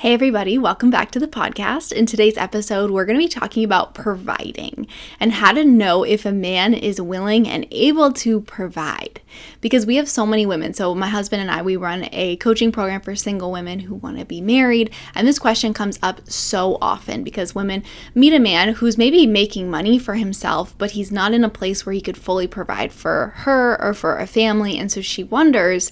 Hey everybody, welcome back to the podcast. In today's episode, we're going to be talking about providing and how to know if a man is willing and able to provide. Because we have so many women. So my husband and I, we run a coaching program for single women who want to be married. And this question comes up so often because women meet a man who's maybe making money for himself, but he's not in a place where he could fully provide for her or for a family. And so she wonders,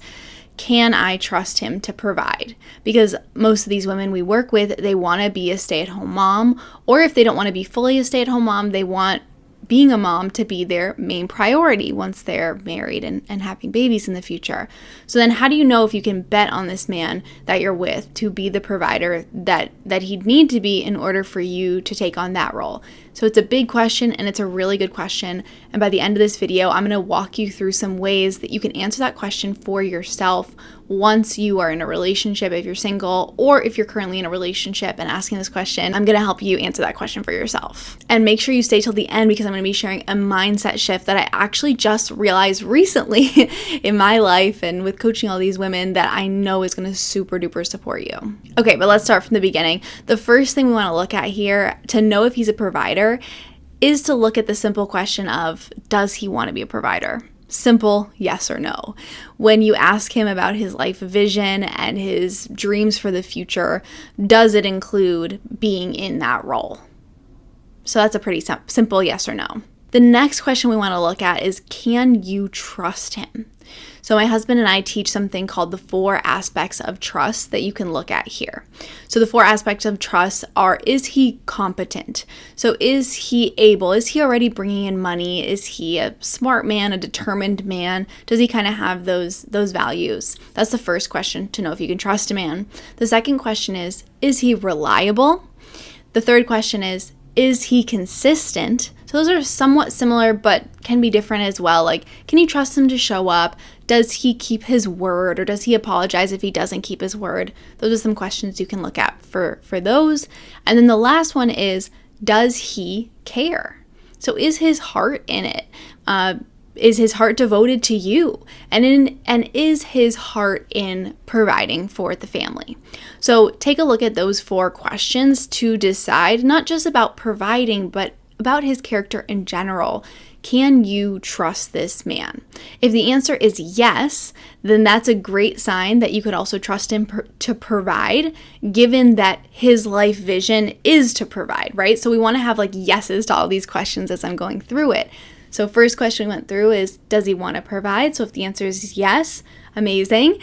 can I trust him to provide? Because most of these women we work with, they want to be a stay-at-home mom, or if they don't want to be fully a stay-at-home mom, they want being a mom to be their main priority once they're married and having babies in the future. So then how do you know if you can bet on this man that you're with to be the provider that he'd need to be in order for you to take on that role? So it's a big question and it's a really good question. And by the end of this video, I'm going to walk you through some ways that you can answer that question for yourself once you are in a relationship, if you're single, or if you're currently in a relationship and asking this question. I'm going to help you answer that question for yourself. And make sure you stay till the end because I'm going to be sharing a mindset shift that I actually just realized recently in my life and with coaching all these women that I know is going to super duper support you. Okay, but let's start from the beginning. The first thing we want to look at here to know if he's a provider is to look at the simple question of, does he want to be a provider? Simple yes or no. When you ask him about his life vision and his dreams for the future, does it include being in that role? So that's a pretty simple yes or no. The next question we want to look at is, can you trust him? So my husband and I teach something called the 4 aspects of trust that you can look at here. So the 4 aspects of trust are, is he competent? So is he able? Is he already bringing in money? Is he a smart man, a determined man? Does he kind of have those values? That's the first question to know if you can trust a man. The second question is he reliable? The third question is he consistent? So those are somewhat similar, but can be different as well. Like, can you trust him to show up? Does he keep his word, or does he apologize if he doesn't keep his word? Those are some questions you can look at for those. And then the last one is, does he care? So is his heart in it? Is his heart devoted to you? And is his heart in providing for the family? So take a look at those 4 questions to decide not just about providing, but about his character in general. Can you trust this man? If the answer is yes, then that's a great sign that you could also trust him to provide, given that his life vision is to provide, right? So we want to have like yeses to all these questions as I'm going through it. So first question we went through is, does he want to provide? So if the answer is yes, amazing.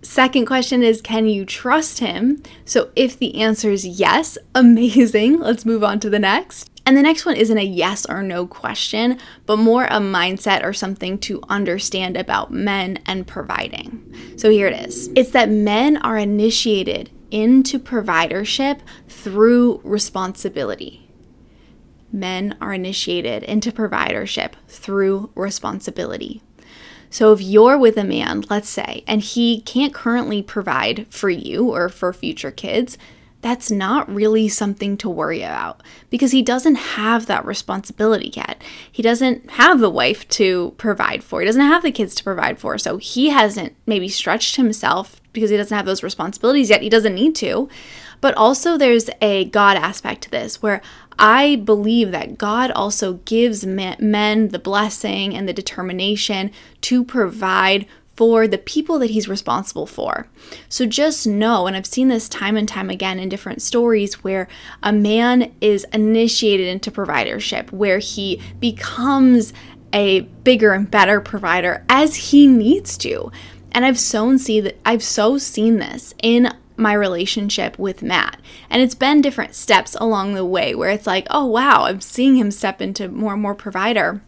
Second question is, can you trust him? So if the answer is yes, amazing. Let's move on to the next. And the next one isn't a yes or no question, but more a mindset or something to understand about men and providing. So here it is. It's that men are initiated into providership through responsibility. Men are initiated into providership through responsibility. So if you're with a man, let's say, and he can't currently provide for you or for future kids, that's not really something to worry about because he doesn't have that responsibility yet. He doesn't have the wife to provide for. He doesn't have the kids to provide for. So he hasn't maybe stretched himself because he doesn't have those responsibilities yet. He doesn't need to. But also there's a God aspect to this where I believe that God also gives men the blessing and the determination to provide for the people that he's responsible for. So just know, and I've seen this time and time again in different stories where a man is initiated into providership, where he becomes a bigger and better provider as he needs to. And I've so seen this in my relationship with Matt. And it's been different steps along the way where it's like, oh wow, I'm seeing him step into more and more provider.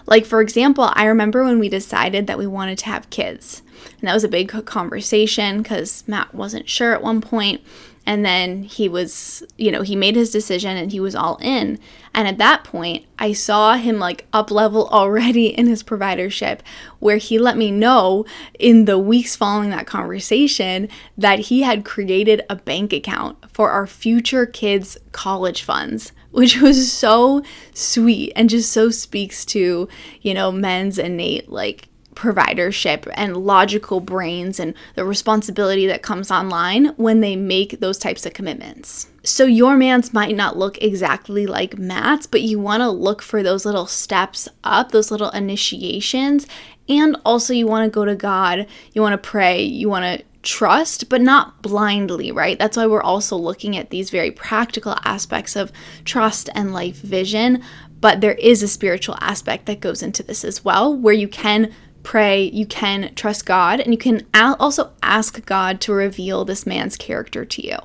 Like, for example, I remember when we decided that we wanted to have kids. And that was a big conversation because Matt wasn't sure at one point. And then he was, he made his decision and he was all in. And at that point, I saw him like up level already in his providership, where he let me know in the weeks following that conversation that he had created a bank account for our future kids' college funds, which was so sweet and just so speaks to, men's innate like providership and logical brains and the responsibility that comes online when they make those types of commitments. So your man's might not look exactly like Matt's, but you want to look for those little steps up, those little initiations. And also you want to go to God, you want to pray, you want to trust, but not blindly, right? That's why we're also looking at these very practical aspects of trust and life vision. But there is a spiritual aspect that goes into this as well, where you can pray, you can trust God, and you can also ask God to reveal this man's character to you.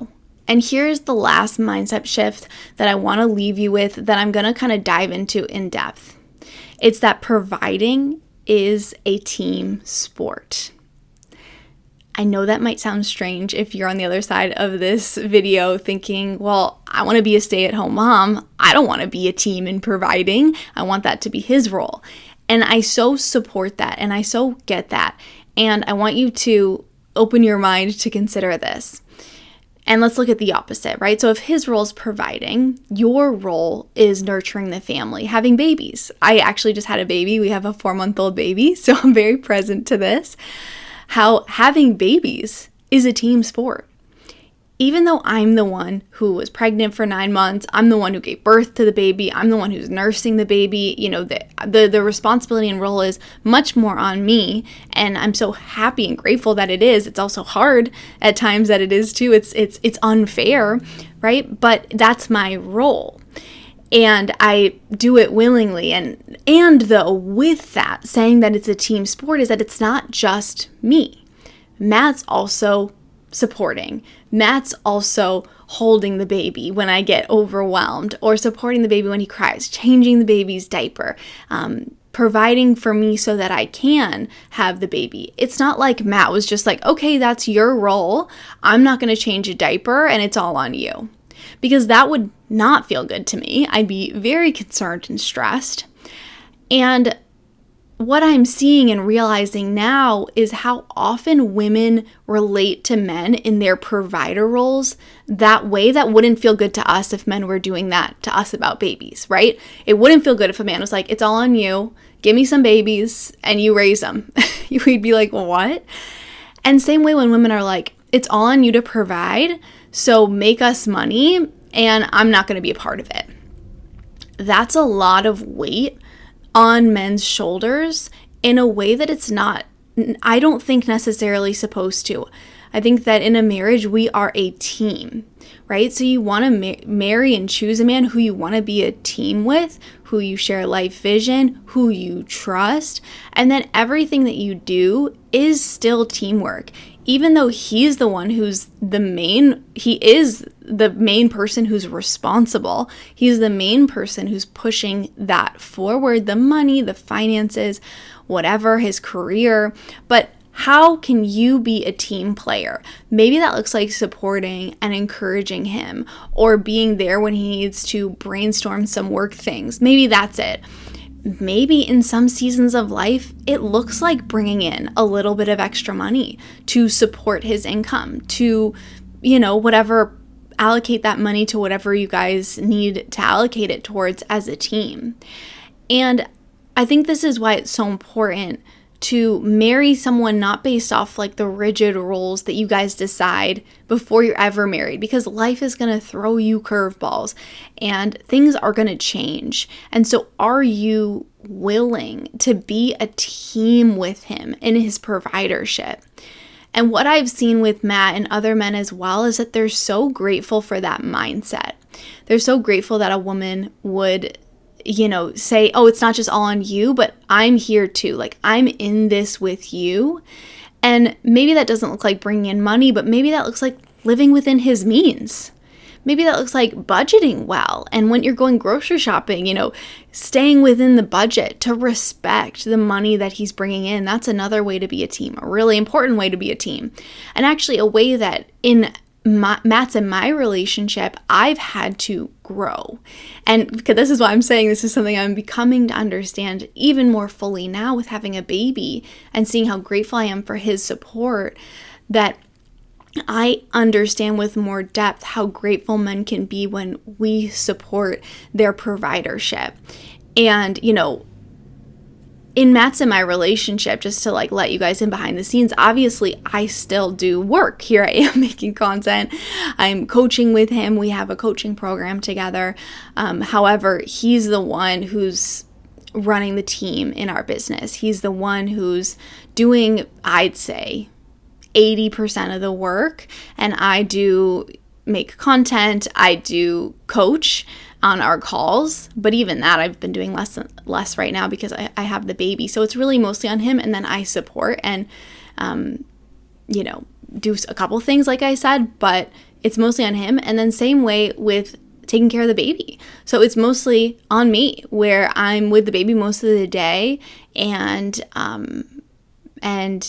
And here's the last mindset shift that I want to leave you with that I'm going to kind of dive into in depth. It's that providing is a team sport. I know that might sound strange if you're on the other side of this video thinking, well, I want to be a stay-at-home mom. I don't want to be a team in providing. I want that to be his role. And I so support that and I so get that. And I want you to open your mind to consider this. And let's look at the opposite, right? So if his role is providing, your role is nurturing the family, having babies. I actually just had a baby. We have a 4-month-old baby, so I'm very present to this. How having babies is a team sport. Even though I'm the one who was pregnant for 9 months, I'm the one who gave birth to the baby, I'm the one who's nursing the baby, the responsibility and role is much more on me, and I'm so happy and grateful that it is. It's also hard at times that it is too. It's unfair, right? But that's my role. And I do it willingly. And though with that, saying that it's a team sport is that it's not just me. Matt's also supporting. Matt's also holding the baby when I get overwhelmed, or supporting the baby when he cries, changing the baby's diaper, providing for me so that I can have the baby. It's not like Matt was just like, okay, that's your role. I'm not going to change a diaper and it's all on you. Because that would not feel good to me. I'd be very concerned and stressed. And what I'm seeing and realizing now is how often women relate to men in their provider roles that way that wouldn't feel good to us if men were doing that to us about babies, right? It wouldn't feel good if a man was like, it's all on you, give me some babies, and you raise them. We'd be like, what? And same way when women are like, it's all on you to provide, so make us money, and I'm not going to be a part of it. That's a lot of weight on men's shoulders in a way that it's not, I don't think necessarily supposed to. I think that in a marriage, we are a team, right? So you want to marry and choose a man who you want to be a team with, who you share life vision, who you trust, and then everything that you do is still teamwork. Even though he's the one who's he is the main person who's responsible. He's the main person who's pushing that forward, the money, the finances, whatever, his career. But how can you be a team player? Maybe that looks like supporting and encouraging him, or being there when he needs to brainstorm some work things. Maybe that's it. Maybe in some seasons of life, it looks like bringing in a little bit of extra money to support his income, to, whatever, allocate that money to whatever you guys need to allocate it towards as a team. And I think this is why it's so important to marry someone not based off like the rigid rules that you guys decide before you're ever married, because life is going to throw you curveballs and things are going to change. And so are you willing to be a team with him in his providership? And what I've seen with Matt and other men as well is that they're so grateful for that mindset. They're so grateful that a woman would say, oh, it's not just all on you, but I'm here too. Like, I'm in this with you. And maybe that doesn't look like bringing in money, but maybe that looks like living within his means. Maybe that looks like budgeting well. And when you're going grocery shopping, staying within the budget to respect the money that he's bringing in. That's another way to be a team, a really important way to be a team. And actually a way that in Matt's and my relationship, I've had to grow. And because this is why I'm saying this is something I'm becoming to understand even more fully now with having a baby and seeing how grateful I am for his support, that I understand with more depth how grateful men can be when we support their providership. And, in Matt's and my relationship, just to like let you guys in behind the scenes, obviously I still do work. Here I am making content. I'm coaching with him. We have a coaching program together. However, he's the one who's running the team in our business. He's the one who's doing, I'd say, 80% of the work, and I do make content, I do coach on our calls, but even that I've been doing less right now because I have the baby. So it's really mostly on him, and then I support and do a couple things like I said, but it's mostly on him. And then same way with taking care of the baby. So it's mostly on me, where I'm with the baby most of the day, and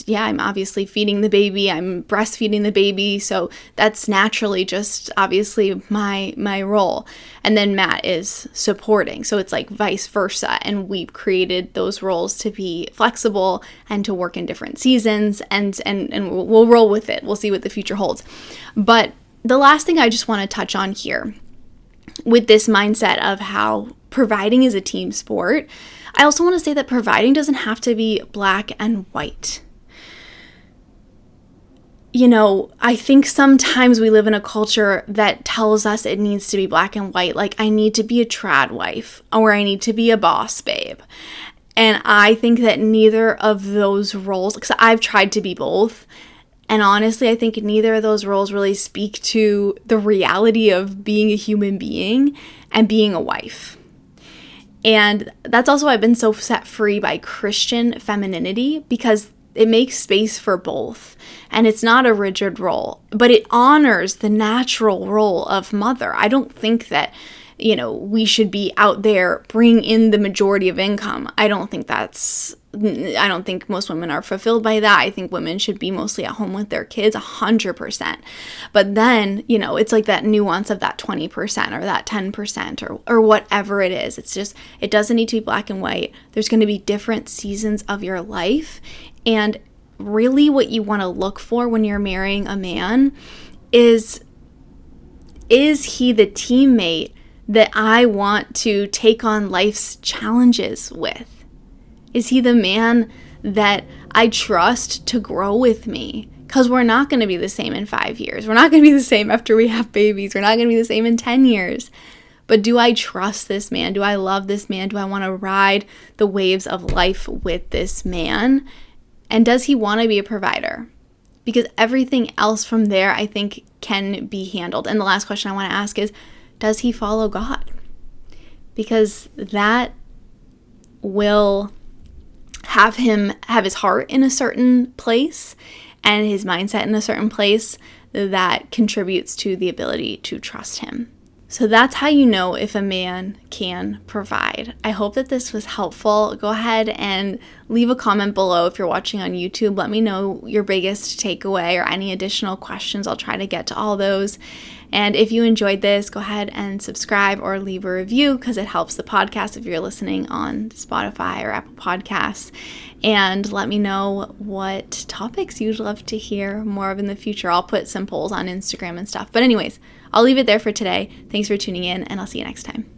yeah, I'm obviously feeding the baby, I'm breastfeeding the baby, so that's naturally just obviously my role. And then Matt is supporting, so it's like vice versa, and we've created those roles to be flexible and to work in different seasons, and we'll roll with it. We'll see what the future holds. But the last thing I just want to touch on here, with this mindset of how providing is a team sport, I also want to say that providing doesn't have to be black and white. I think sometimes we live in a culture that tells us it needs to be black and white. Like, I need to be a trad wife, or I need to be a boss babe. And I think that neither of those roles, because I've tried to be both, and honestly, I think neither of those roles really speak to the reality of being a human being and being a wife. And that's also why I've been so set free by Christian femininity, because it makes space for both. And it's not a rigid role, but it honors the natural role of mother. I don't think that, we should be out there bringing in the majority of income. I don't think most women are fulfilled by that. I think women should be mostly at home with their kids 100%. But then, it's like that nuance of that 20% or that 10% or whatever it is. It's just, it doesn't need to be black and white. There's going to be different seasons of your life. And really what you want to look for when you're marrying a man is he the teammate that I want to take on life's challenges with? Is he the man that I trust to grow with me? Because we're not going to be the same in 5 years. We're not going to be the same after we have babies. We're not going to be the same in 10 years. But do I trust this man? Do I love this man? Do I want to ride the waves of life with this man? And does he want to be a provider? Because everything else from there, I think, can be handled. And the last question I want to ask is, does he follow God? Because that will have him have his heart in a certain place and his mindset in a certain place that contributes to the ability to trust him. So that's how you know if a man can provide. I hope that this was helpful. Go ahead and leave a comment below if you're watching on YouTube. Let me know your biggest takeaway or any additional questions. I'll try to get to all those. And if you enjoyed this, go ahead and subscribe or leave a review, because it helps the podcast if you're listening on Spotify or Apple Podcasts. And let me know what topics you'd love to hear more of in the future. I'll put some polls on Instagram and stuff. But anyways, I'll leave it there for today. Thanks for tuning in, and I'll see you next time.